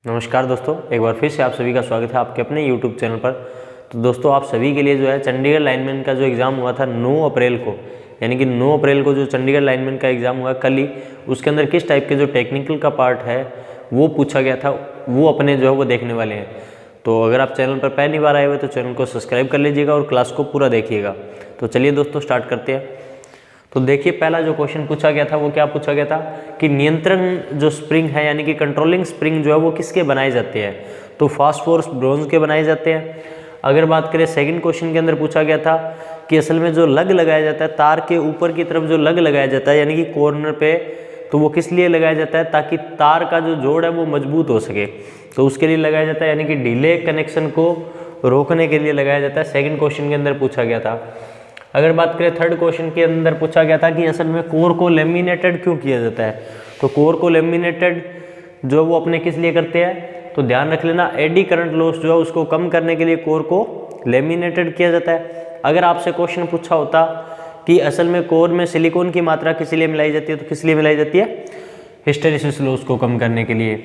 नमस्कार दोस्तों, एक बार फिर से आप सभी का स्वागत है आपके अपने YouTube चैनल पर। तो दोस्तों, आप सभी के लिए जो है चंडीगढ़ लाइनमैन का जो एग्ज़ाम हुआ था 9 अप्रैल को, यानी कि 9 अप्रैल को जो चंडीगढ़ लाइनमैन का एग्ज़ाम हुआ कल ही, उसके अंदर किस टाइप के जो टेक्निकल का पार्ट है वो पूछा गया था, वो अपने जो है वो देखने वाले हैं। तो अगर आप चैनल पर पहली बार आए हुए तो चैनल को सब्सक्राइब कर लीजिएगा और क्लास को पूरा देखिएगा। तो चलिए दोस्तों स्टार्ट करते हैं। तो देखिए, पहला जो क्वेश्चन पूछा गया था वो क्या पूछा गया था कि नियंत्रण जो स्प्रिंग है यानी कि कंट्रोलिंग स्प्रिंग जो है वो किसके बनाए जाते हैं। तो फास्फोरस ब्रोंज के बनाए जाते हैं। अगर बात करें सेकंड क्वेश्चन के अंदर पूछा गया था कि असल में जो लग लगाया जाता है तार के ऊपर की तरफ, जो लग लगाया जाता है यानी कि कॉर्नर पे, तो वो किस लिए लगाया जाता है, ताकि तार का जो जोड़ है वो मजबूत हो सके। तो उसके लिए लगाया जाता है, यानी कि डिले कनेक्शन को रोकने के लिए लगाया जाता है। सेकंड क्वेश्चन के अंदर पूछा गया था। अगर बात करें थर्ड क्वेश्चन के अंदर पूछा गया था कि असल में कोर को लेमिनेटेड क्यों किया जाता है। तो कोर को लेमिनेटेड जो वो अपने किस लिए करते हैं, तो ध्यान रख लेना, एडी करंट लॉस जो है उसको कम करने के लिए कोर को लेमिनेटेड किया जाता है। अगर आपसे क्वेश्चन पूछा होता कि असल में कोर में सिलिकॉन की मात्रा किस लिए मिलाई जाती है, तो किस लिए मिलाई जाती है, हिस्टेरिसिस लॉस को कम करने के लिए।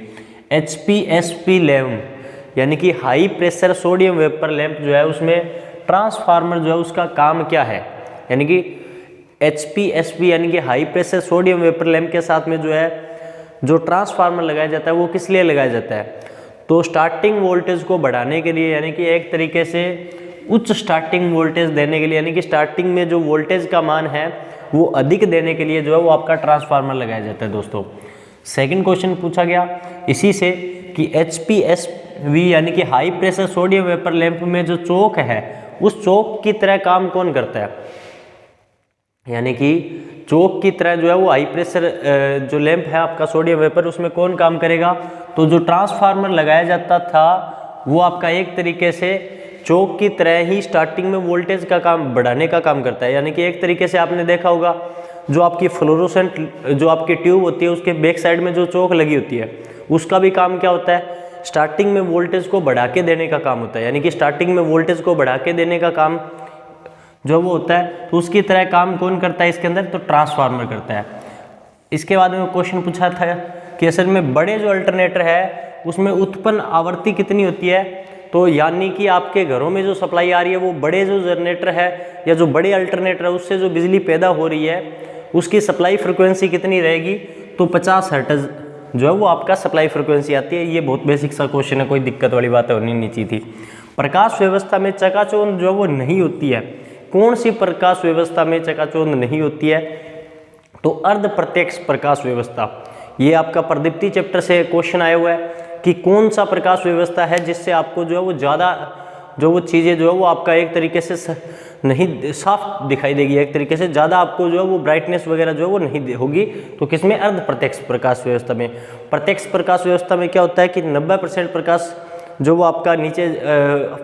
HPSP लैम्प यानी कि high pressure sodium vapour lamp जो है उसमें ट्रांसफार्मर जो है उसका काम क्या है, यानी कि HPSP यानी कि high pressure sodium vapour lamp के साथ में जो है जो ट्रांसफार्मर लगाया जाता है वो किस लिए लगाया जाता है। तो स्टार्टिंग वोल्टेज को बढ़ाने के लिए, यानी कि एक तरीके से उच्च स्टार्टिंग वोल्टेज देने के लिए, यानी कि स्टार्टिंग में जो वोल्टेज का मान है वो अधिक देने के लिए जो है वो आपका ट्रांसफार्मर लगाया जाता है। दोस्तों, सेकेंड क्वेश्चन पूछा गया इसी से कि HPSV यानी कि high pressure sodium vapour lamp में जो चोक है उस चोक की तरह काम कौन करता है, यानी कि चोक की तरह जो है वो हाई प्रेशर जो लैंप है आपका सोडियम वेपर, उसमें कौन काम करेगा। तो जो ट्रांसफार्मर लगाया जाता था वो आपका एक तरीके से चोक की तरह ही स्टार्टिंग में वोल्टेज का काम बढ़ाने का काम करता है। यानी कि एक तरीके से आपने देखा होगा जो आपकी फ्लोरोसेंट जो आपकी ट्यूब होती है उसके बैक साइड में जो चोक लगी होती है उसका भी काम क्या होता है, स्टार्टिंग में वोल्टेज को बढ़ा के देने का काम होता है। यानी कि स्टार्टिंग में वोल्टेज को बढ़ा के देने का काम जो वो होता है, तो उसकी तरह काम कौन करता है इसके अंदर, तो ट्रांसफार्मर करता है। इसके बाद में क्वेश्चन पूछा था कि असल में बड़े जो अल्टरनेटर है उसमें उत्पन्न आवृत्ति कितनी होती है। तो यानी कि आपके घरों में जो सप्लाई आ रही है वो बड़े जो जनरेटर है या जो बड़े अल्टरनेटर है उससे जो बिजली पैदा हो रही है उसकी सप्लाई फ्रिक्वेंसी कितनी रहेगी, तो 50 हर्ट्ज जो है वो आपका सप्लाई फ्रिक्वेंसी आती है। ये बहुत बेसिक सा क्वेश्चन है, कोई दिक्कत वाली बात होनी नहीं चाहिए थी। प्रकाश व्यवस्था में चकाचौंध जो है वो नहीं होती है। कौन सी प्रकाश व्यवस्था में चकाचौंध नहीं होती है, तो अर्ध प्रत्यक्ष प्रकाश व्यवस्था। ये आपका प्रदीप्ति चैप्टर से क्वेश्चन आया हुआ है कि कौन सा प्रकाश व्यवस्था है जिससे आपको जो है वो ज़्यादा जो वो चीज़ें जो है वो आपका एक तरीके से नहीं साफ दिखाई देगी, एक तरीके से ज़्यादा आपको जो है वो ब्राइटनेस वगैरह जो है वो नहीं होगी। तो किसमें, अर्ध प्रत्यक्ष प्रकाश व्यवस्था में। प्रत्यक्ष प्रकाश व्यवस्था में क्या होता है कि 90% प्रकाश जो वो आपका नीचे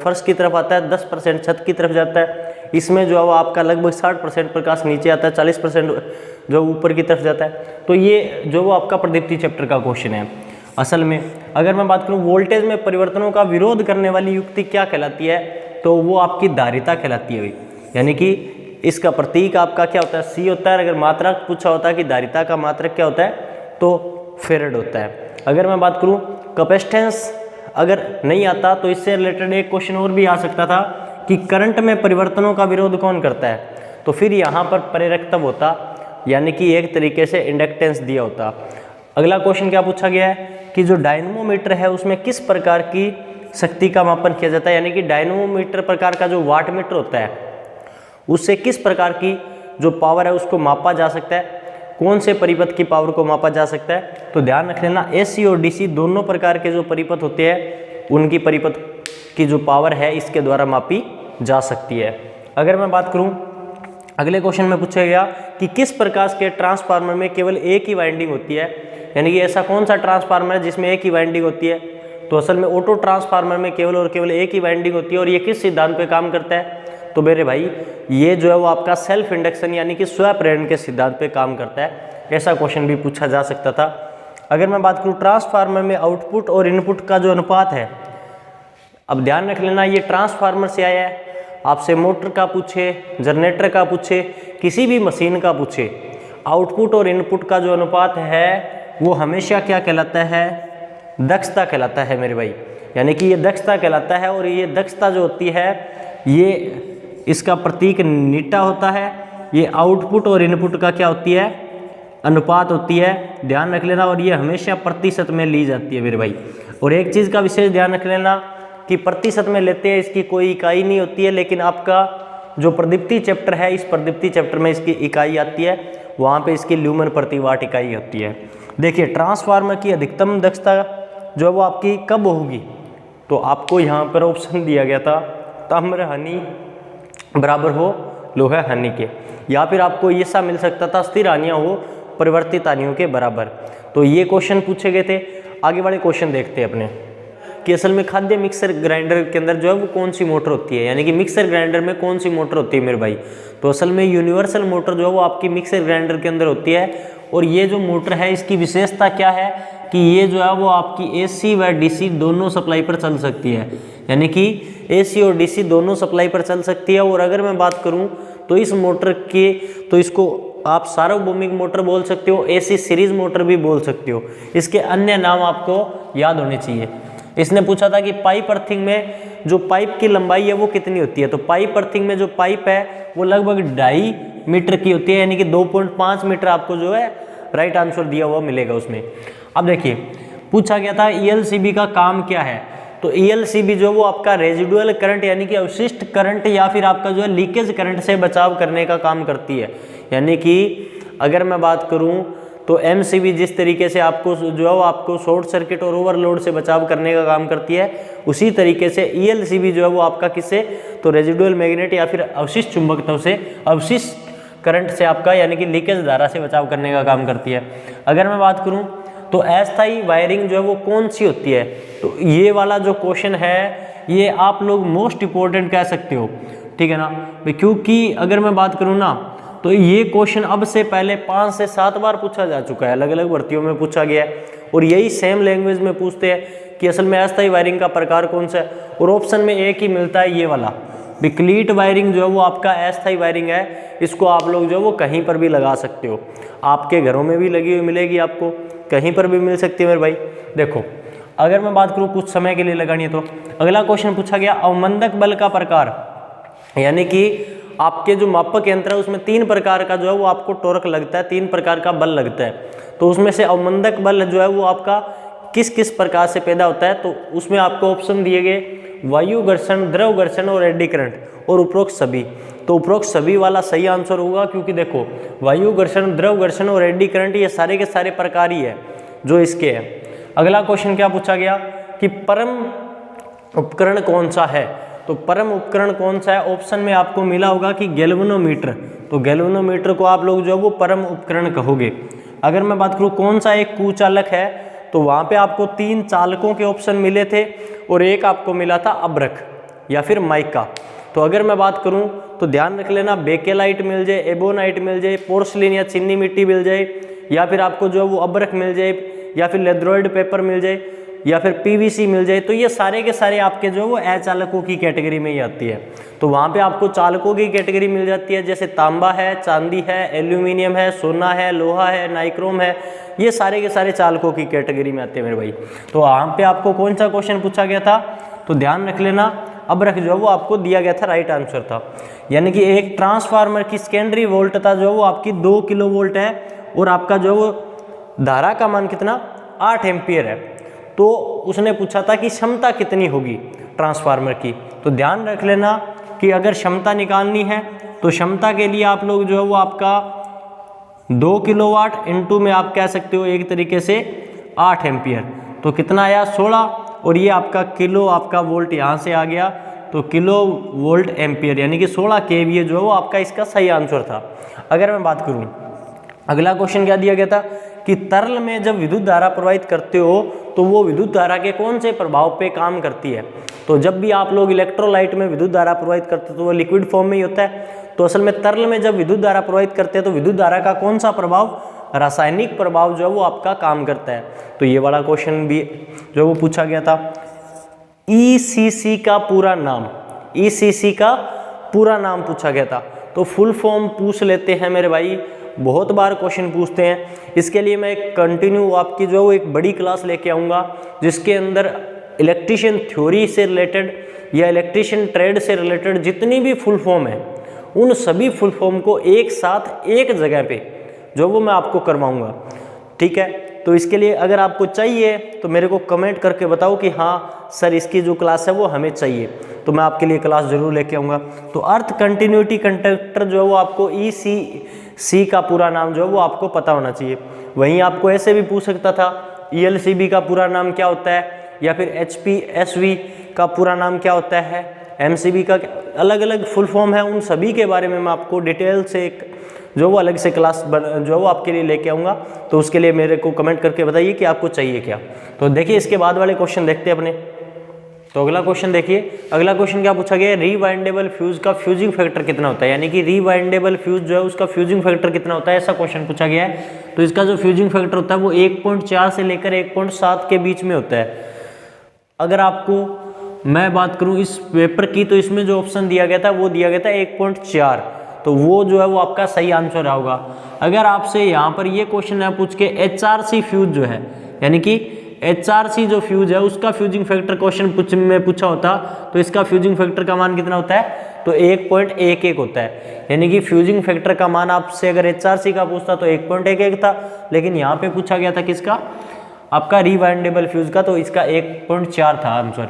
फर्श की तरफ आता है, 10% छत की तरफ जाता है। इसमें जो है वो आपका लगभग 60% प्रकाश नीचे आता है, 40% जो ऊपर की तरफ जाता है। तो ये जो वो आपका प्रदीप्ति चैप्टर का क्वेश्चन है। असल में अगर मैं बात करूँ वोल्टेज में परिवर्तनों का विरोध करने वाली युक्ति क्या कहलाती है, तो वो आपकी धारिता कहलाती है। यानी कि इसका प्रतीक आपका क्या होता है, C होता है। अगर मात्रक पूछा होता है कि धारिता का मात्रक क्या होता है, तो फेरेड होता है। अगर मैं बात करूँ कैपेसिटेंस अगर नहीं आता तो इससे रिलेटेड एक क्वेश्चन और भी आ सकता था कि करंट में परिवर्तनों का विरोध कौन करता है, तो फिर यहाँ पर प्रेरकत्व होता, यानी कि एक तरीके से इंडक्टेंस दिया होता। अगला क्वेश्चन क्या पूछा गया है कि जो डायनमोमीटर है उसमें किस प्रकार की शक्ति का मापन किया जाता है। यानी कि डायनमोमीटर प्रकार का जो वाट मीटर होता है उससे किस प्रकार की जो पावर है उसको मापा जा सकता है, कौन से परिपथ की पावर को मापा जा सकता है। तो ध्यान रख लेना, AC और DC दोनों प्रकार के जो परिपथ होते हैं उनकी परिपथ की जो पावर है इसके द्वारा मापी जा सकती है। अगर मैं बात करूं अगले क्वेश्चन में पूछा गया कि किस प्रकार के ट्रांसफार्मर में केवल एक ही वाइंडिंग होती है, यानी कि ऐसा कौन सा ट्रांसफार्मर है जिसमें एक ही वाइंडिंग होती है। तो असल में ऑटो ट्रांसफार्मर में केवल और केवल एक ही वाइंडिंग होती है। और ये किस सिद्धांत पे काम करता है, तो मेरे भाई ये जो है वो आपका सेल्फ इंडक्शन यानी कि स्वप्रेरण के सिद्धांत पे काम करता है। ऐसा क्वेश्चन भी पूछा जा सकता था। अगर मैं बात करूँ ट्रांसफार्मर में आउटपुट और इनपुट का जो अनुपात है, अब ध्यान रख लेना ये ट्रांसफार्मर से आया है। आपसे मोटर का पूछे, जनरेटर का पूछे, किसी भी मशीन का पूछे, आउटपुट और इनपुट का जो अनुपात है वो हमेशा क्या कहलाता है, दक्षता कहलाता है मेरे भाई, यानी कि ये दक्षता कहलाता है। और ये दक्षता जो होती है ये इसका प्रतीक नीटा होता है। ये आउटपुट और इनपुट का क्या होती है, अनुपात होती है, ध्यान रख लेना। और ये हमेशा प्रतिशत में ली जाती है मेरे भाई। और एक चीज़ का विशेष ध्यान रख लेना कि प्रतिशत में लेते हैं, इसकी कोई इकाई नहीं होती है, लेकिन आपका जो प्रदीप्ति चैप्टर है, इस प्रदीप्ति चैप्टर में इसकी इकाई आती है, वहाँ पे इसकी ल्यूमेन प्रति वाट इकाई होती है। देखिए ट्रांसफार्मर की अधिकतम दक्षता जो है वो आपकी कब होगी, तो आपको यहाँ पर ऑप्शन दिया गया था ताम्र हानि बराबर हो लोहा हानि के, या फिर आपको ये सा मिल सकता था स्थिर हानियाँ हो परिवर्तित हानियों के बराबर। तो ये क्वेश्चन पूछे गए थे। आगे वाले क्वेश्चन देखते हैं अपने कि असल में खाद्य मिक्सर ग्राइंडर के अंदर जो है वो कौन सी मोटर होती है, यानी कि मिक्सर ग्राइंडर में कौन सी मोटर होती है मेरे भाई। तो असल में यूनिवर्सल मोटर जो है वो आपकी मिक्सर ग्राइंडर के अंदर होती है। और ये जो मोटर है इसकी विशेषता क्या है कि ये जो है वो आपकी AC व DC दोनों सप्लाई पर चल सकती है, यानी कि AC और DC दोनों सप्लाई पर चल सकती है। और अगर मैं बात करूं तो इस मोटर के, तो इसको आप सार्वभौमिक मोटर बोल सकते हो, AC सीरीज मोटर भी बोल सकते हो। इसके अन्य नाम आपको याद होने चाहिए। इसने पूछा था कि पाइप अर्थिंग में जो पाइप की लंबाई है वो कितनी होती है, तो पाइप अर्थिंग में जो पाइप है वो लगभग 2.5 मीटर की होती है, यानी कि 2.5 मीटर आपको जो है राइट आंसर दिया हुआ मिलेगा उसमें। अब देखिए पूछा गया था ELCB का काम क्या है, तो ELCB जो वो आपका रेजिडुअल करंट यानी कि अवशिष्ट करंट या फिर आपका जो है लीकेज करंट से बचाव करने का काम करती है। यानी कि अगर मैं बात करूं तो MCB जिस तरीके से आपको जो है वो आपको शॉर्ट सर्किट और ओवरलोड से बचाव करने का काम करती है, उसी तरीके से ELCB जो है वो आपका किससे, तो रेजिडुअल मैग्नेट या फिर अवशिष्ट चुंबकत्व से, अवशिष्ट करंट से आपका यानी कि लीकेज धारा से बचाव करने का काम करती है। अगर मैं बात करूं तो अस्थायी वायरिंग जो है वो कौन सी होती है, तो ये वाला जो क्वेश्चन है ये आप लोग मोस्ट इम्पोर्टेंट कह सकते हो, ठीक है ना, क्योंकि अगर मैं बात करूँ ना तो ये क्वेश्चन अब से पहले 5 से 7 बार पूछा जा चुका है, अलग अलग भर्तियों में पूछा गया है। और यही सेम लैंग्वेज में पूछते हैं कि असल में अस्थायी वायरिंग का प्रकार कौन सा है, और ऑप्शन में एक ही मिलता है ये वाला। विक्लीट वायरिंग जो है वो आपका अस्थायी वायरिंग है, इसको आप लोग जो है वो कहीं पर भी लगा सकते हो, आपके घरों में भी लगी हुई मिलेगी, आपको कहीं पर भी मिल सकती है मेरे भाई। देखो अगर मैं बात करूँ कुछ समय के लिए लगानी है तो अगला क्वेश्चन पूछा गया अवमंदक बल का प्रकार, यानी कि आपके जो मापक यंत्र है उसमें 3 प्रकार का जो है वो आपको टॉर्क लगता है, 3 प्रकार का बल लगता है। तो उसमें से अवमंदक बल जो है वो आपका किस किस प्रकार से पैदा होता है, तो उसमें आपको ऑप्शन दिए गए वायु घर्षण, द्रव घर्षण और एडी करंट और उपरोक्त सभी। तो उपरोक्त सभी वाला सही आंसर होगा, क्योंकि देखो वायु घर्षण, द्रव घर्षण और एडी करंट ये सारे के सारे प्रकार ही है जो इसके हैं। अगला क्वेश्चन क्या पूछा गया कि परम उपकरण कौन सा है, तो परम उपकरण कौन सा है, ऑप्शन में आपको मिला होगा कि गैल्वेनोमीटर। तो गैल्वेनोमीटर को आप लोग जो है वो परम उपकरण कहोगे। अगर मैं बात करूँ कौन सा एक कुचालक है, तो वहाँ पे आपको 3 चालकों के ऑप्शन मिले थे और एक आपको मिला था अब्रक या फिर माइका। तो अगर मैं बात करूँ तो ध्यान रख लेना बेकेलाइट मिल जाए, एबोनाइट मिल जाए, पोर्सलिन या चीनी मिट्टी मिल जाए, या फिर आपको जो है वो अब्रक मिल जाए, या फिर लेद्रोइड पेपर मिल जाए, या फिर PVC मिल जाए, तो ये सारे के सारे आपके जो वो अचालकों की कैटेगरी में ही आती है। तो वहाँ पे आपको चालकों की कैटेगरी मिल जाती है, जैसे तांबा है, चांदी है, एल्यूमिनियम है, सोना है, लोहा है, नाइक्रोम है, ये सारे के सारे चालकों की कैटेगरी में आते हैं मेरे भाई। तो वहाँ पे आपको कौन सा क्वेश्चन पूछा गया था, तो ध्यान रख लेना अब्रक जो है वो आपको दिया गया था, राइट आंसर था। यानी कि एक ट्रांसफार्मर की सेकेंडरी वोल्टता जो है वो आपकी 2 किलो वोल्ट है और आपका जो वो धारा का मान कितना 8 एम्पियर है। तो उसने पूछा था कि क्षमता कितनी होगी ट्रांसफार्मर की, तो ध्यान रख लेना कि अगर क्षमता निकालनी है तो क्षमता के लिए आप लोग जो है वो आपका 2 किलोवाट इंटू में आप कह सकते हो एक तरीके से 8 एम्पियर, तो कितना आया 16, और ये आपका किलो आपका वोल्ट यहाँ से आ गया, तो किलो वोल्ट एम्पियर यानी कि 16 kVA जो है वो आपका इसका सही आंसर था। अगर मैं बात करूँ अगला क्वेश्चन क्या दिया गया था कि तरल में जब विद्युत धारा प्रवाहित करते हो तो वो विद्युत धारा के कौन से प्रभाव पे काम करती है। तो जब भी आप लोग इलेक्ट्रोलाइट में विद्युत धारा प्रवाहित करते हो तो वो लिक्विड फॉर्म में ही होता है। तो असल में तरल में जब विद्युत धारा प्रवाहित करते हैं तो विद्युत धारा का कौन सा प्रभाव, रासायनिक प्रभाव जो है वो आपका काम करता है। तो ये वाला क्वेश्चन भी जो वो पूछा गया था। ECC का पूरा नाम, ECC का पूरा नाम पूछा गया था, तो फुल फॉर्म पूछ लेते हैं मेरे भाई। बहुत बार क्वेश्चन पूछते हैं। इसके लिए मैं एक कंटिन्यू आपकी जो है वो एक बड़ी क्लास लेके आऊँगा, जिसके अंदर इलेक्ट्रीशियन थ्योरी से रिलेटेड या इलेक्ट्रीशियन ट्रेड से रिलेटेड जितनी भी फुल फॉर्म है, उन सभी फुल फॉर्म को एक साथ एक जगह पे जो वो मैं आपको करवाऊँगा। ठीक है, तो इसके लिए अगर आपको चाहिए तो मेरे को कमेंट करके बताओ कि हाँ सर इसकी जो क्लास है वो हमें चाहिए, तो मैं आपके लिए क्लास ज़रूर लेके आऊँगा। तो अर्थ कंटिन्यूटी कंडक्टर जो है वो आपको ECC का पूरा नाम जो है वो आपको पता होना चाहिए। वहीं आपको ऐसे भी पूछ सकता था ELCB का पूरा नाम क्या होता है, या फिर HPSV का पूरा नाम क्या होता है, MCB का अलग अलग फुल फॉर्म है, उन सभी के बारे में मैं आपको डिटेल से एक जो वो अलग से क्लास जो है वो आपके लिए लेके आऊँगा। तो उसके लिए मेरे को कमेंट करके बताइए कि आपको चाहिए क्या। तो देखिए इसके बाद वाले क्वेश्चन देखते हैं अपने। तो अगला क्वेश्चन देखिए, अगला क्वेश्चन क्या पूछा गया है, रीवाइंडेबल फ्यूज का फ्यूजिंग फैक्टर कितना होता है, यानी कि रीवाइंडेबल फ्यूज जो है उसका फ्यूजिंग फैक्टर कितना होता है, ऐसा क्वेश्चन पूछा गया है। तो इसका जो फ्यूजिंग फैक्टर होता है वो 1.4 से लेकर 1.7 के बीच में होता है। अगर आपको मैं बात करूं इस पेपर की, तो इसमें जो ऑप्शन दिया गया था वो दिया गया था 1.4, तो वो जो है वो आपका सही आंसर होगा। अगर आपसे यहाँ पर ये क्वेश्चन है पूछ के HRC फ्यूज जो है, यानी कि HRC जो फ्यूज है उसका फ्यूजिंग फैक्टर क्वेश्चन में पूछा होता, तो इसका फ्यूजिंग फैक्टर का मान कितना होता है, तो 1.11 होता है। यानी कि फ्यूजिंग फैक्टर का मान आपसे अगर HRC का पूछता तो 1.11 था, लेकिन यहाँ पे पूछा गया था किसका, आपका रीवाइंडेबल फ्यूज का, तो इसका 1.4 था आंसर।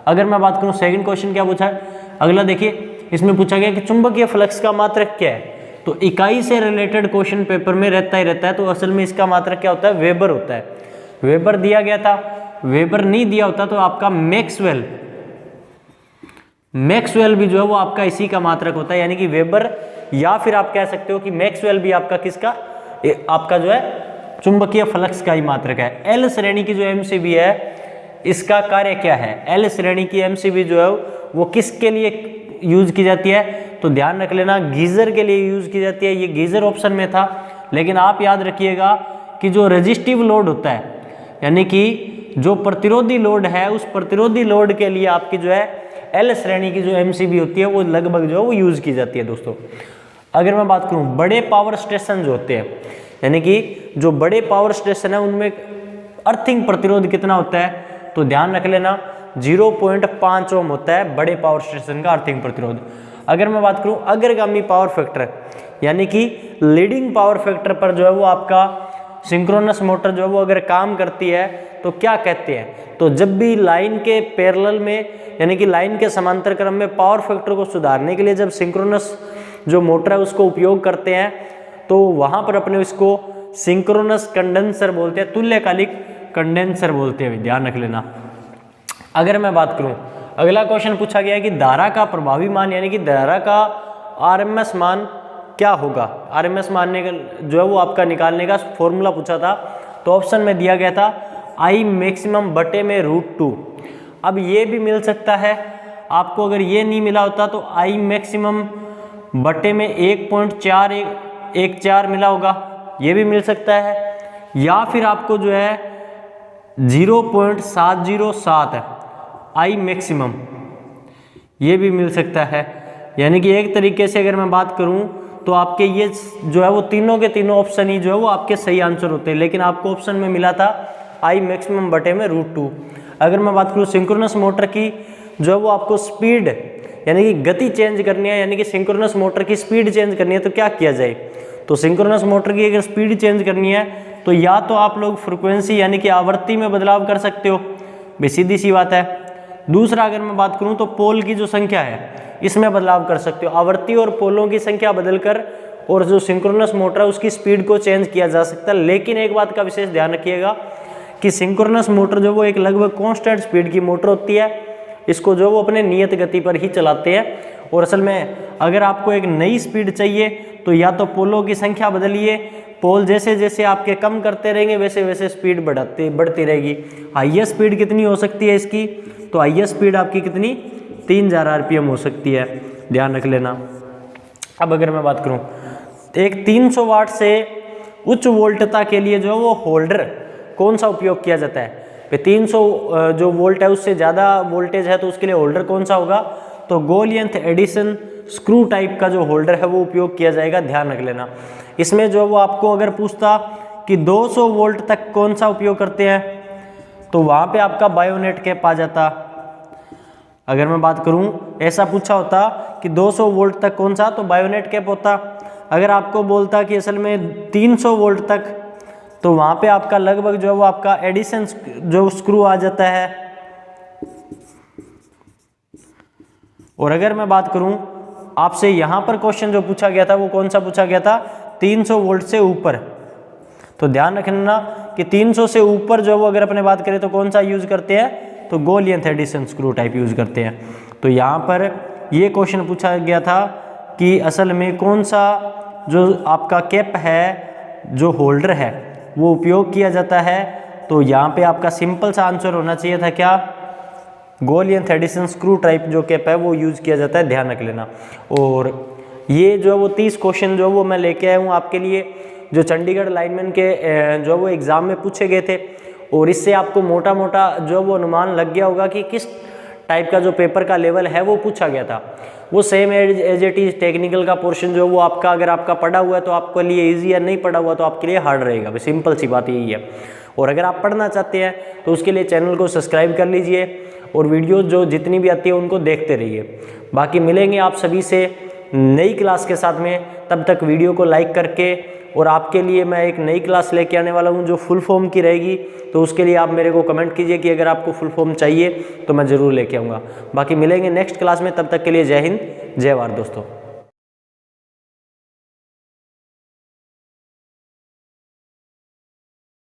अगर मैं बात करूँ सेकंड क्वेश्चन क्या पूछा है, अगला देखिए, इसमें पूछा गया कि चुंबकीय फ्लक्स का मात्रक क्या है। तो इकाई से रिलेटेड क्वेश्चन पेपर में रहता ही रहता है, तो असल में इसका मात्रक क्या होता है, वेबर होता है। वेबर दिया गया था, वेबर नहीं दिया होता तो आपका मैक्सवेल भी जो है वो आपका इसी का मात्रक होता है, यानी कि वेबर, या फिर आप कह सकते हो कि मैक्सवेल भी आपका किसका, आपका जो है चुंबकीय फ्लक्स का ही मात्रक है। एल श्रेणी की जो MCB है इसका कार्य क्या है, एल श्रेणी की MCB जो है वो किसके लिए यूज की जाती है, तो ध्यान रख लेना गीजर के लिए यूज की जाती है। ये गीजर ऑप्शन में था, लेकिन आप याद रखिएगा कि जो रेजिस्टिव लोड होता है, यानी कि जो प्रतिरोधी लोड है, उस प्रतिरोधी लोड के लिए आपकी जो है एल श्रेणी की जो MCB होती है वो लगभग जो है वो यूज की जाती है दोस्तों। अगर मैं बात करूं बड़े पावर स्टेशन जो होते हैं, यानी कि जो बड़े पावर स्टेशन है उनमें अर्थिंग प्रतिरोध कितना होता है, तो ध्यान रख लेना 0.5 ओम होता है बड़े पावर स्टेशन का अर्थिंग प्रतिरोध। अगर मैं बात करूं अग्रगामी पावर फैक्टर, यानी कि लीडिंग पावर फैक्टर पर जो है वो आपका सिंक्रोनस मोटर जो है वो अगर काम करती है तो क्या कहते हैं, तो जब भी लाइन के पैरेलल में, यानी कि लाइन के समांतर क्रम में पावर फैक्टर को सुधारने के लिए जब सिंक्रोनस जो मोटर है उसको उपयोग करते हैं, तो वहां पर अपने इसको सिंक्रोनस कंडेंसर बोलते हैं, तुल्यकालिक कंडेंसर बोलते हैं, ध्यान रख लेना। अगर मैं बात करूं, अगला क्वेश्चन पूछा गया है कि धारा का प्रभावी मान, यानी कि धारा का RMS मान क्या होगा। RMS मानने का जो है वो आपका निकालने का फॉर्मूला पूछा था, तो ऑप्शन में दिया गया था I मैक्सिमम बटे में √2। अब ये भी मिल सकता है आपको, अगर ये नहीं मिला होता तो I मैक्सिमम बटे में 1.414 मिला होगा, ये भी मिल सकता है, या फिर आपको जो है 0.707 I मैक्सिमम ये भी मिल सकता है। यानी कि एक तरीके से अगर मैं बात करूं तो आपके ये जो है वो तीनों के तीनों ऑप्शन ही जो है वो आपके सही आंसर होते हैं, लेकिन आपको ऑप्शन में मिला था I मैक्सिमम बटे में √2। अगर मैं बात करूं सिंक्रोनस मोटर की जो है वो आपको स्पीड, यानी कि गति चेंज करनी है, यानी कि सिंक्रोनस मोटर की स्पीड चेंज करनी है, तो क्या किया जाए, तो सिंक्रोनस मोटर की अगर स्पीड चेंज करनी है तो या तो आप लोग फ्रिक्वेंसी यानी कि आवृत्ति में बदलाव कर सकते हो, भाई सीधी सी बात है। दूसरा अगर मैं बात करूं तो पोल की जो संख्या है इसमें बदलाव कर सकते हो, आवृत्ति और पोलों की संख्या बदलकर और जो सिंक्रोनस मोटर है उसकी स्पीड को चेंज किया जा सकता है। लेकिन एक बात का विशेष ध्यान रखिएगा कि सिंक्रोनस मोटर जो वो एक लगभग कांस्टेंट स्पीड की मोटर होती है, इसको जो वो अपने नियत गति पर ही चलाते हैं। और असल में अगर आपको एक नई स्पीड चाहिए तो या तो पोलों की संख्या बदलिए, पोल जैसे जैसे आपके कम करते रहेंगे वैसे वैसे स्पीड बढ़ती रहेगी। हाईएस्ट स्पीड कितनी हो सकती है इसकी, तो हाईएस्ट स्पीड आपकी कितनी 3000 RPM हो सकती है, ध्यान रख लेना। अब अगर मैं बात करूं एक 300 वाट से उच्च वोल्टता के लिए जो वो होल्डर कौन सा उपयोग किया जाता है, 300 जो वोल्ट है उससे ज़्यादा वोल्टेज है तो उसके लिए होल्डर कौन सा होगा, तो गोलियंथ एडिसन स्क्रू टाइप का जो होल्डर है वो उपयोग किया जाएगा, ध्यान रख लेना। इसमें जो वो आपको अगर पूछता कि 200 वोल्ट तक कौन सा उपयोग करते हैं, तो वहाँ पे आपका बायोनेट कैप आ जाता। अगर मैं बात करूं, ऐसा पूछा होता कि 200 वोल्ट तक कौन सा, तो बायोनेट कैप होता। अगर आपको बोलता कि असल में 300 वोल्ट तक, तो वहाँ पे आपका लगभग जो है वो आपका एडिशन जो स्क्रू आ जाता है। और अगर मैं बात करूं आपसे, यहाँ पर क्वेश्चन जो पूछा गया था वो कौन सा पूछा गया था, 300 वोल्ट से ऊपर। तो ध्यान रखना कि 300 से ऊपर जो वो अगर अपने बात करें तो कौन सा यूज करते हैं, तो गोल length addition screw type use करते हैं। तो यहाँ पर ये क्वेश्चन पूछा गया था कि असल में कौन सा जो आपका कैप है, जो होल्डर है, वो उपयोग किया जाता है। तो यहाँ पे आपका सिंपल सा आंसर होना चाहिए था क्या, गोल लेंथ एडिशन स्क्रू टाइप जो कैप है वो यूज किया जाता है, ध्यान रख लेना। और ये जो वो 30 क्वेश्चन जो वो मैं लेके आया हूँ आपके लिए, जो चंडीगढ़ लाइनमैन के जो वो एग्ज़ाम में पूछे गए थे। और इससे आपको मोटा मोटा जो वो अनुमान लग गया होगा कि किस टाइप का जो पेपर का लेवल है वो पूछा गया था। वो same as it is technical का पोर्शन जो वो आपका अगर आपका पढ़ा हुआ है तो आपके लिए इजी है, नहीं पढ़ा हुआ तो आपके लिए हार्ड रहेगा। सिंपल सी बात यही है। और अगर आप पढ़ना चाहते हैं तो उसके लिए चैनल को सब्सक्राइब कर लीजिए और वीडियो जो जितनी भी आती है उनको देखते रहिए। बाकी मिलेंगे आप सभी से नई क्लास के साथ में, तब तक वीडियो को लाइक करके। और आपके लिए मैं एक नई क्लास लेके आने वाला हूं जो फुल फॉर्म की रहेगी, तो उसके लिए आप मेरे को कमेंट कीजिए कि अगर आपको फुल फॉर्म चाहिए तो मैं ज़रूर लेके आऊँगा। बाकी मिलेंगे नेक्स्ट क्लास में, तब तक के लिए जय हिंद जय भारत दोस्तों।